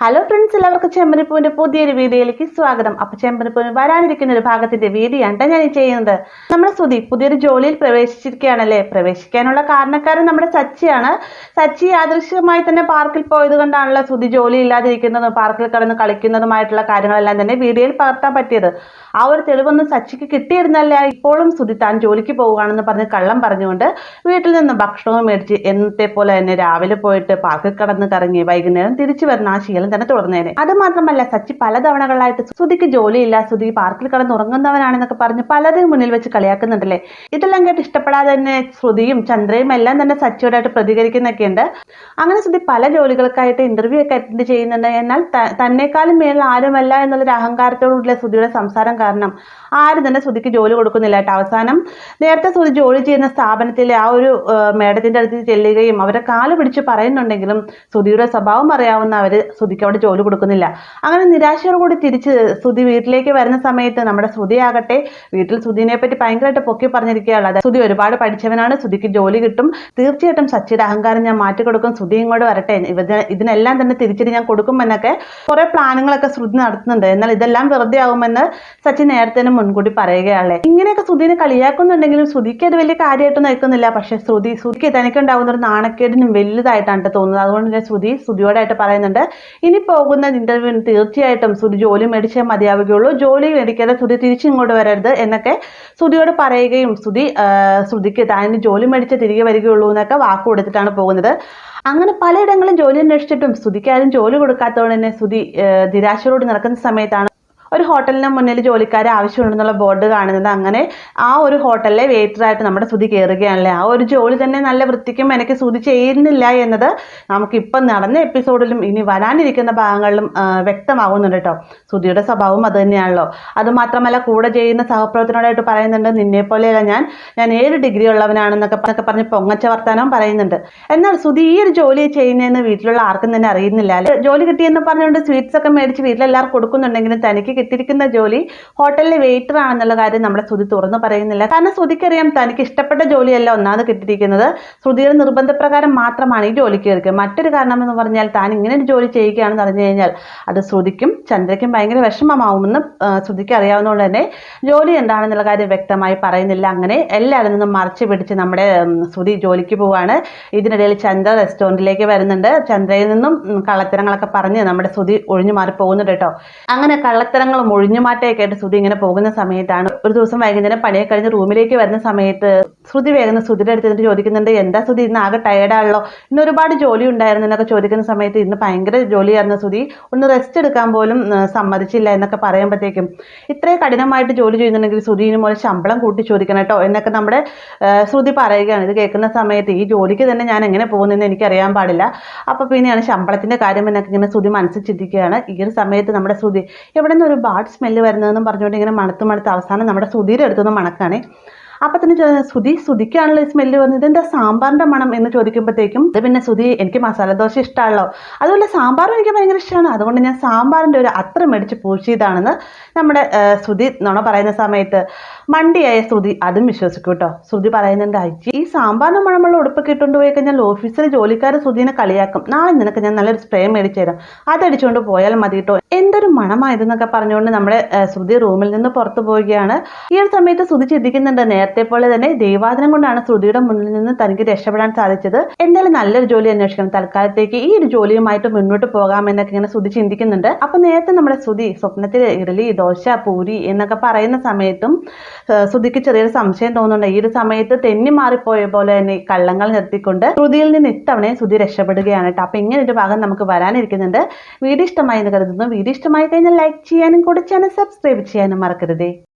Hello friends, എല്ലാവർക്കും ചെമ്പനിപ്പൂവിന്റെ പുതിയൊരു വീഡിയോയിലേക്ക് സ്വാഗതം. അപ്പൊ ചെമ്പനിപ്പൂവിന് വരാനിരിക്കുന്ന ഒരു ഭാഗത്തിന്റെ വീഡിയോയാണ് ഞാൻ ചെയ്യുന്നത്. നമ്മുടെ സുധി പുതിയൊരു ജോലിയിൽ പ്രവേശിച്ചിരിക്കുകയാണല്ലേ. പ്രവേശിക്കാനുള്ള കാരണക്കാരൻ നമ്മുടെ സച്ചിയാണ്. സച്ചി യാദൃശ്ചികമായി തന്നെ പാർക്കിൽ പോയത് കൊണ്ടാണല്ലോ സുധി ജോലി ഇല്ലാതിരിക്കുന്നതും പാർക്കിൽ കടന്ന് കളിക്കുന്നതുമായിട്ടുള്ള കാര്യങ്ങളെല്ലാം തന്നെ വീഡിയോയിൽ പകർത്താൻ പറ്റിയത്. ആ ഒരു തെളിവൊന്നും സച്ചിക്ക് കിട്ടിയിരുന്നല്ല. ഇപ്പോഴും സുധി താൻ ജോലിക്ക് പോവുകയാണെന്ന് പറഞ്ഞ് കള്ളം പറഞ്ഞുകൊണ്ട് വീട്ടിൽ നിന്ന് ഭക്ഷണവും മേടിച്ച് എന്നത്തെ പോലെ തന്നെ രാവിലെ പോയിട്ട് പാർക്കിൽ കടന്ന് കറങ്ങി വൈകുന്നേരം തിരിച്ചു വരുന്ന ആ ശീലം തന്നെ തുടർന്നേനെ. അത് മാത്രമല്ല, സച്ചി പലതവണകളായിട്ട് സുധിക്ക് ജോലിയില്ല, സുധി പാർക്കിൽ കടന്ന് ഉറങ്ങുന്നവനാണെന്നൊക്കെ പറഞ്ഞ് പലരും മുന്നിൽ വെച്ച് കളിയാക്കുന്നുണ്ടല്ലേ. ഇതെല്ലാം കേട്ട് ഇഷ്ടപ്പെടാതെ തന്നെ ശ്രുതിയും ചന്ദ്രയും എല്ലാം തന്നെ സച്ചിയോടായിട്ട് പ്രതികരിക്കുന്നൊക്കെയുണ്ട്. അങ്ങനെ സുധി പല ജോലികൾക്കായിട്ട് ഇന്റർവ്യൂ ഒക്കെ അറ്റൻഡ് ചെയ്യുന്നുണ്ട്. എന്നാൽ തന്നെക്കാളും മേളിൽ ആരുമല്ല എന്നുള്ളൊരു അഹങ്കാരത്തോടുള്ള സുധിയുടെ സംസാരം കാരണം ആരും തന്നെ സുധിക്ക് ജോലി കൊടുക്കുന്നില്ല കേട്ടോ. അവസാനം നേരത്തെ സുധി ജോലി ചെയ്യുന്ന സ്ഥാപനത്തിലെ ആ ഒരു മേഡത്തിന്റെ അടുത്ത് ചെല്ലുകയും അവരെ കാല് പിടിച്ച് പറയുന്നുണ്ടെങ്കിലും സുധിയുടെ സ്വഭാവം അറിയാവുന്ന അവര് സുധിക്ക് അവിടെ ജോലി കൊടുക്കുന്നില്ല. അങ്ങനെ നിരാശയോട് കൂടി തിരിച്ച് സുധി വീട്ടിലേക്ക് വരുന്ന സമയത്ത് നമ്മുടെ സുധിയാകട്ടെ വീട്ടിൽ സുധിനെ പറ്റി ഭയങ്കരമായിട്ട് പൊക്കി പറഞ്ഞിരിക്കുകയാണ്. അതായത് സുധി ഒരുപാട് പഠിച്ചവനാണ്, സുധിക്ക് ജോലി കിട്ടും, തീർച്ചയായിട്ടും സച്ചിയുടെ അഹങ്കാരം ഞാൻ മാറ്റിക്കൊടുക്കും, സുധി ഇങ്ങോട്ട് വരട്ടെ, ഇതിനെല്ലാം തന്നെ തിരിച്ചടി ഞാൻ കൊടുക്കുമെന്നൊക്കെ കുറെ പ്ലാനുകളൊക്കെ സുധി നടത്തുന്നുണ്ട്. എന്നാൽ ഇതെല്ലാം വെറുതെ ആകുമെന്ന് സച്ചി നേരത്തെ മുൻകൂട്ടി പറയുകയാണല്ലേ. ഇങ്ങനെയൊക്കെ സുധിനെ കളിയാക്കുന്നുണ്ടെങ്കിലും സുധിക്ക് അത് വലിയ കാര്യമായിട്ട് നിൽക്കുന്നില്ല. പക്ഷെ സുധിക്ക് തനിക്കുണ്ടാകുന്ന ഒരു നാണക്കേടിനും വലുതായിട്ടാണ് തോന്നുന്നത്. അതുകൊണ്ട് തന്നെ സുധിയോടായിട്ട് പറയുന്നുണ്ട്, ഇനി പോകുന്ന ഇന്റർവ്യൂവിന് തീർച്ചയായിട്ടും സുധി ജോലി മേടിച്ചേ മതിയാവുകയുള്ളൂ, ജോലി മേടിക്കാതെ സുധി തിരിച്ചിങ്ങോട്ട് വരരുത് എന്നൊക്കെ സുധിയോട് പറയുകയും സുധിക്ക് താൻ ജോലി മേടിച്ച് തിരികെ വരികയുള്ളൂ എന്നൊക്കെ വാക്ക് കൊടുത്തിട്ടാണ് പോകുന്നത്. അങ്ങനെ പലയിടങ്ങളും ജോലി അന്വേഷിച്ചിട്ടും സുധിക്ക് ആരും ജോലി കൊടുക്കാത്തതുകൊണ്ട് തന്നെ സുധി നിരാശയോട് നടക്കുന്ന സമയത്താണ് ഒരു ഹോട്ടലിന് മുന്നിൽ ജോലിക്കാരെ ആവശ്യമുണ്ടെന്നുള്ള ബോർഡ് കാണുന്നത്. അങ്ങനെ ആ ഒരു ഹോട്ടലിലെ വെയിറ്ററായിട്ട് നമ്മുടെ സുധി കയറുകയാണല്ലേ. ആ ഒരു ജോലി തന്നെ നല്ല വൃത്തിക്കും എനിക്ക് സുധി ചെയ്യുന്നില്ല എന്നത് നമുക്കിപ്പം നടന്ന എപ്പിസോഡിലും ഇനി വരാനിരിക്കുന്ന ഭാഗങ്ങളിലും വ്യക്തമാകുന്നുണ്ട് കേട്ടോ. സുധിയുടെ സ്വഭാവം അത് തന്നെയാണല്ലോ. അതുമാത്രമല്ല, കൂടെ ചെയ്യുന്ന സഹപ്രവർത്തനോടായിട്ട് പറയുന്നുണ്ട്, നിന്നെ പോലെയല്ല ഞാൻ 7 ഡിഗ്രി ഉള്ളവനാണെന്നൊക്കെ പറഞ്ഞ് പൊങ്ങച്ച വർത്താനം പറയുന്നുണ്ട്. എന്നാൽ സുധി ഈ ഒരു ജോലി ചെയ്യുന്നതെന്ന് വീട്ടിലുള്ള ആർക്കും തന്നെ അറിയുന്നില്ല. ജോലി കിട്ടിയെന്ന് പറഞ്ഞുകൊണ്ട് സ്വീറ്റ്സ് ഒക്കെ മേടിച്ച് വീട്ടിലെല്ലാവരും കൊടുക്കുന്നുണ്ടെങ്കിലും തനിക്ക് കിട്ടിയിരിക്കുന്ന ജോലി ഹോട്ടലിലെ വെയിറ്റർ ആണെന്നുള്ള കാര്യം നമ്മുടെ സുധി തുറന്നു പറയുന്നില്ല. കാരണം സുധിക്കറിയാം തനിക്ക് ഇഷ്ടപ്പെട്ട ജോലിയല്ല ഒന്നാമത് കിട്ടിയിരിക്കുന്നത്, ശ്രുതിയുടെ നിർബന്ധപ്രകാരം മാത്രമാണ് ഈ ജോലിക്ക് കയറിയത്. മറ്റൊരു കാരണം എന്ന് പറഞ്ഞാൽ താൻ ഇങ്ങനെ ഒരു ജോലി ചെയ്യുകയാണെന്ന് അറിഞ്ഞു കഴിഞ്ഞാൽ അത് ശ്രുതിക്കും ചന്ദ്രയ്ക്കും ഭയങ്കര വിഷമമാവുമെന്ന് ശ്രുതിക്ക് അറിയാവുന്നതുകൊണ്ട് തന്നെ ജോലി എന്താണെന്നുള്ള കാര്യം വ്യക്തമായി പറയുന്നില്ല. അങ്ങനെ എല്ലാവരിൽ നിന്നും മറച്ചു പിടിച്ച് നമ്മുടെ ശ്രുതി ജോലിക്ക് പോവുകയാണ്. ഇതിനിടയിൽ ചന്ദ്ര റെസ്റ്റോറൻറ്റിലേക്ക് വരുന്നുണ്ട്. ചന്ദ്രയിൽ നിന്നും കള്ളത്തരങ്ങളൊക്കെ പറഞ്ഞ് നമ്മുടെ ശ്രുതി ഒഴിഞ്ഞു മാറി പോകുന്നുണ്ട് കേട്ടോ. അങ്ങനെ കള്ളത്തരങ്ങളും ഒഴിഞ്ഞുമാറ്റമൊക്കെ ആയിട്ട് ശ്രുതി ഇങ്ങനെ പോകുന്ന സമയത്താണ് ഒരു ദിവസം വൈകുന്നേരം പണിയൊക്കെ കഴിഞ്ഞ് റൂമിലേക്ക് വരുന്ന സമയത്ത് ശ്രുതി വേഗം ശ്രുതിയുടെ അടുത്ത് ചോദിക്കുന്നുണ്ട്, എന്താ ശ്രുതി ഇന്ന് ആകെ ടയർഡാണല്ലോ, ഇന്ന് ഒരുപാട് ജോലി ഉണ്ടായിരുന്നു എന്നൊക്കെ ചോദിക്കുന്ന സമയത്ത് ഇന്ന് ഭയങ്കര ജോലിയായിരുന്നു ശ്രുതി, ഒന്ന് റെസ്റ്റ് എടുക്കാൻ പോലും സമ്മതിച്ചില്ല എന്നൊക്കെ പറയുമ്പോഴത്തേക്കും ഇത്രയും കഠിനമായിട്ട് ജോലി ചെയ്യുന്നുണ്ടെങ്കിൽ ശ്രുതിന് പോലെ ശമ്പളം കൂട്ടി ചോദിക്കണം കേട്ടോ എന്നൊക്കെ നമ്മുടെ ശ്രുതി പറയുകയാണ്. ഇത് കേൾക്കുന്ന സമയത്ത് ഈ ജോലിക്ക് തന്നെ ഞാൻ എങ്ങനെ പോകുന്നതെന്ന് എനിക്കറിയാൻ പാടില്ല, അപ്പൊ പിന്നെയാണ് ശമ്പളത്തിന്റെ കാര്യം എന്നൊക്കെ ഇങ്ങനെ ശ്രുതി മനസ്സിൽ ചിന്തിക്കുകയാണ്. ഈ ഒരു സമയത്ത് നമ്മുടെ ശ്രുതി എവിടെ നിന്ന് ഒരു ബാഡ് സ്മെല്ല് വരുന്നതെന്നും പറഞ്ഞുകൊണ്ട് ഇങ്ങനെ മണത്ത് അവസാനം നമ്മുടെ ശ്രുതിയുടെ അടുത്തുനിന്ന് മണക്കാണേ. അപ്പം തന്നെ ശ്രുതിക്കാണല്ലോ ഈ സ്മെല്ല് വന്നത്, ഇതെന്താ സാമ്പാറിൻ്റെ മണം എന്ന് ചോദിക്കുമ്പോഴത്തേക്കും അത് പിന്നെ ശ്രുതി, എനിക്ക് മസാല ദോശ ഇഷ്ടമാണല്ലോ, അതുപോലെ സാമ്പാറും എനിക്ക് ഭയങ്കര ഇഷ്ടമാണ്, അതുകൊണ്ട് ഞാൻ സാമ്പാറിൻ്റെ ഒരു അത്ര മേടിച്ച് പൂഴ്ചിയതാണെന്ന് നമ്മുടെ ശ്രുതി നുണ പറയുന്ന സമയത്ത് മണ്ടിയായ ശ്രുതി അതും വിശ്വസിക്കും കേട്ടോ. ശ്രുതി പറയുന്നുണ്ട്, അയച്ചി ഈ സാമ്പാറിന് മണമുള്ള ഉടുപ്പൊക്കെ ഇട്ടുകൊണ്ട് പോയി കഴിഞ്ഞാൽ ഓഫീസിൽ ജോലിക്കാർ ശ്രുതിനെ കളിയാക്കും, നാളെ നിനക്ക് ഞാൻ നല്ലൊരു സ്പ്രേ മേടിച്ചു തരാം, അതടിച്ചുകൊണ്ട് പോയാൽ മതി കേട്ടോ, എന്തൊരു മണമായതെന്നൊക്കെ പറഞ്ഞുകൊണ്ട് നമ്മുടെ ശ്രുതി റൂമിൽ നിന്ന് പുറത്തു പോവുകയാണ്. ഈ ഒരു സമയത്ത് ശ്രുതി ചിന്തിക്കുന്നുണ്ട്, നേരത്തെ പോലെ തന്നെ ദൈവാധനം കൊണ്ടാണ് ശ്രുതിയുടെ മുന്നിൽ നിന്ന് തനിക്ക് രക്ഷപ്പെടാൻ സാധിച്ചത്, എന്തായാലും നല്ലൊരു ജോലി അന്വേഷിക്കണം, തൽക്കാലത്തേക്ക് ഈ ഒരു ജോലിയുമായിട്ട് മുന്നോട്ട് പോകാമെന്നൊക്കെ ഇങ്ങനെ ശ്രുതി ചിന്തിക്കുന്നുണ്ട്. അപ്പൊ നേരത്തെ നമ്മുടെ ശ്രുതി സ്വപ്നത്തിൽ ഇഡലി ദോശ പൂരി എന്നൊക്കെ പറയുന്ന സമയത്തും ശ്രുതിക്ക് ചെറിയൊരു സംശയം തോന്നുന്നുണ്ട്. ഈ ഒരു സമയത്ത് തെന്നി മാറിപ്പോയ പോലെ തന്നെ കള്ളങ്ങൾ നിർത്തിക്കൊണ്ട് ശ്രുതിയിൽ നിന്ന് ഇത്തവണ ശ്രുതി രക്ഷപ്പെടുകയാണ് കേട്ടോ. അപ്പൊ ഇങ്ങനെ ഒരു ഭാഗം നമുക്ക് വരാനിരിക്കുന്നുണ്ട്. വീഡിയോ ഇഷ്ടമായി എന്ന് കരുതുന്നു. വീഡിയോ ഇഷ്ടമായി കഴിഞ്ഞാൽ ലൈക്ക് ചെയ്യാനും കൂടെ ചാനൽ സബ്സ്ക്രൈബ് ചെയ്യാനും മറക്കരുതേ.